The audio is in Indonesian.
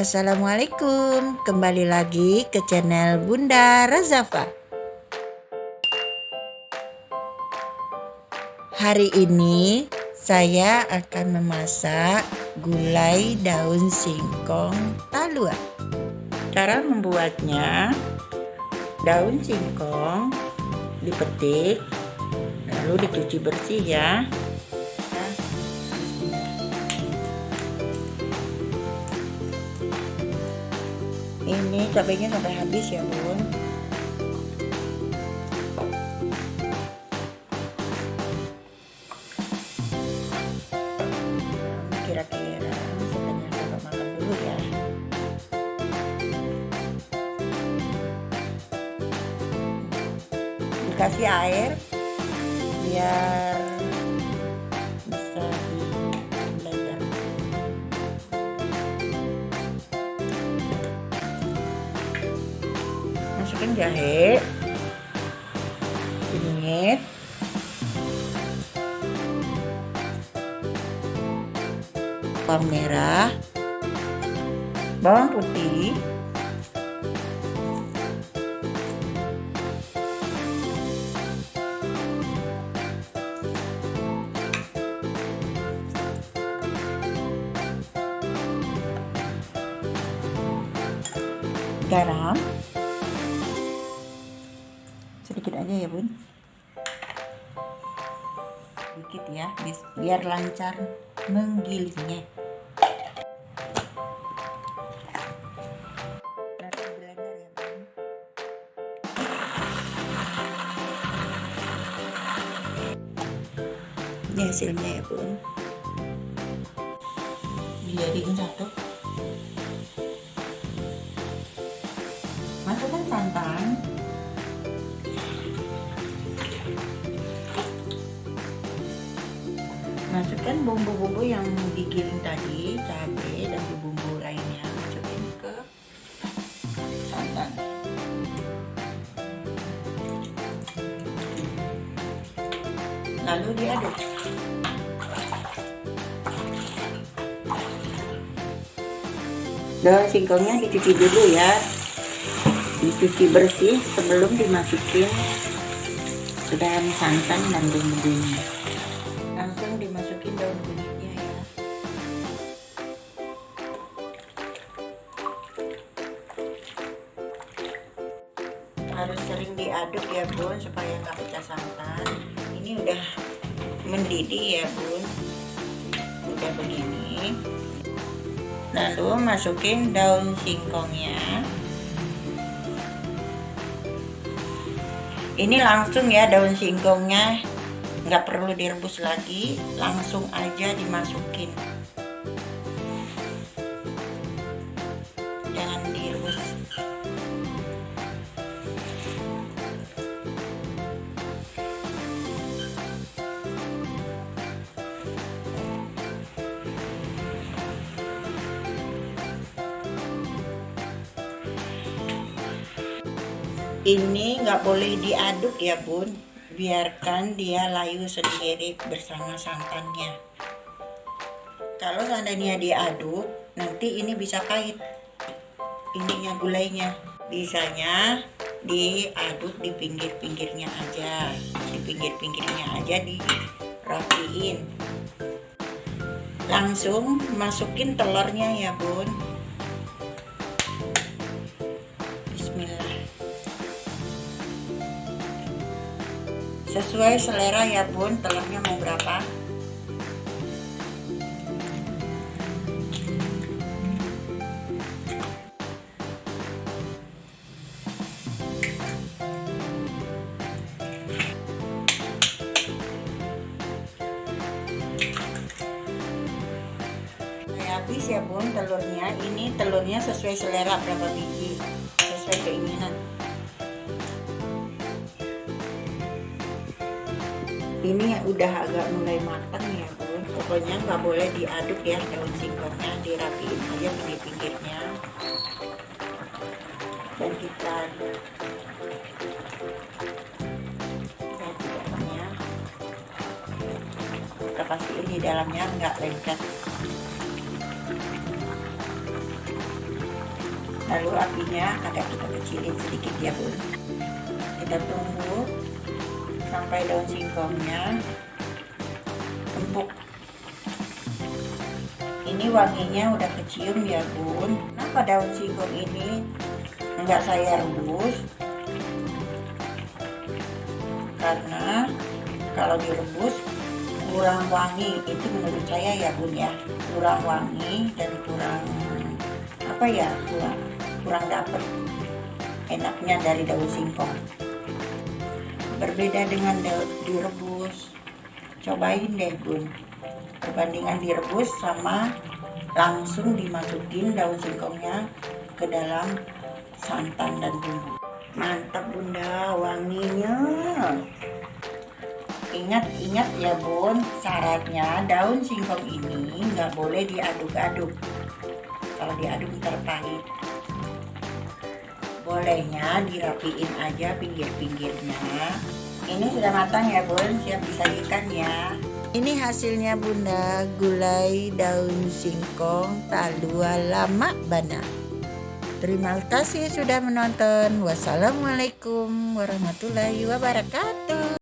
Assalamualaikum, kembali lagi ke channel Bunda Razafa. Hari ini saya akan memasak gulai daun singkong talua. Cara membuatnya, daun singkong dipetik, lalu dicuci bersih ya. Ini cabenya sampai habis ya bun. Kira-kira setengah sendok makan dulu ya. Dikasih air biar bisa dibelender. Masukin jahe, kunyit, bawang merah, bawang putih, garam sedikit aja ya bun, sedikit ya biar lancar menggilingnya. Taruh blender ya bun. Ini hasilnya ya bun, dijadikan satu. Masukkan santan, masukkan bumbu-bumbu yang digiling tadi, cabai dan bumbu lainnya, masukin ke santan. Lalu diaduk. Daun singkongnya dicuci dulu ya, dicuci bersih sebelum dimasukin ke dalam santan dan bumbunya. Langsung dimasukin daun kunyitnya ya. Harus sering diaduk ya bun supaya nggak pecah santan. Ini udah mendidih ya bun, udah begini. Lalu masukin daun singkongnya. Ini langsung ya daun singkongnya, nggak perlu direbus lagi, langsung aja dimasukin, jangan direbus. Ini nggak boleh diaduk ya bun, biarkan dia layu sendiri bersama santannya. Kalau seandainya diaduk, nanti ini bisa pahit ininya gulainya. Bisanya diaduk di pinggir-pinggirnya aja, dirapiin. Langsung masukin telurnya ya bun. Bismillah. Sesuai selera ya bun, telurnya mau berapa. Habis ya bun telurnya. Ini telurnya sesuai selera berapa biji, sesuai keinginan. Ini udah agak mulai matang ya bun. Pokoknya nggak boleh diaduk ya daun singkongnya, dirapiin aja pinggir-pinggirnya dan kita pastiin di dalamnya nggak lengket. Lalu apinya agak kita kecilin sedikit ya bun. Kita tunggu sampai daun singkongnya empuk. Ini wanginya udah kecium ya bun. Kenapa daun singkong ini enggak saya rebus? Karena kalau direbus kurang wangi, itu menurut saya ya bun ya, kurang wangi dan kurang apa ya, kurang dapet enaknya dari daun singkong. Berbeda dengan direbus, cobain deh bun, perbandingan direbus sama langsung dimasukin daun singkongnya ke dalam santan dan bumbu. Mantap bunda, wanginya. Ingat ya bun, syaratnya daun singkong ini nggak boleh diaduk-aduk. Kalau diaduk ntar pahit. Bolehnya dirapiin aja pinggir-pinggirnya. Ini sudah matang ya bun, siap disajikan ya. Ini hasilnya bunda, gulai daun singkong talua lama bana. Terima kasih sudah menonton. Wassalamualaikum warahmatullahi wabarakatuh.